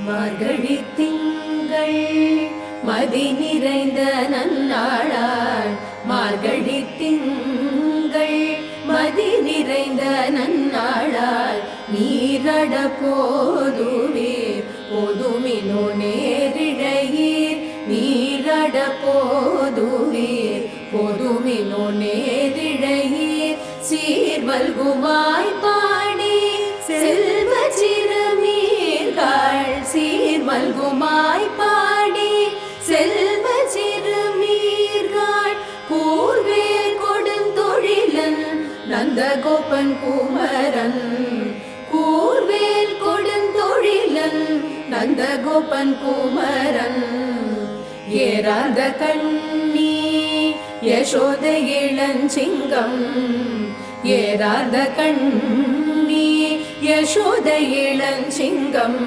மார்கழி திங்கள் மதி நிறைந்த நன்னாளாள் மார்கழி திங்கள் மதி நிறைந்த நன்னாளாள் நீரட போதுவீர் போதுமினோ நேரிழையீர் நீரட போதுவீர் போதுமினோ நேரிழையீர் சீர்வல்குமாய் பாடி செல்வ சிறுமீர்கள் சீர்வல்குமாய் பாடி செல்வ சிறுமீர்கள் கூர்வேல் கொடுந்தொழிலன் நந்தகோபன் குமரன் கூர்வேல் கொடுந்தொழிலன் நந்தகோபன் குமரன் ஏறாத கண்ணி யசோத இளஞ்சிங்கம் ஏறாத கண்ணி யசோத இளஞ்சிங்கம்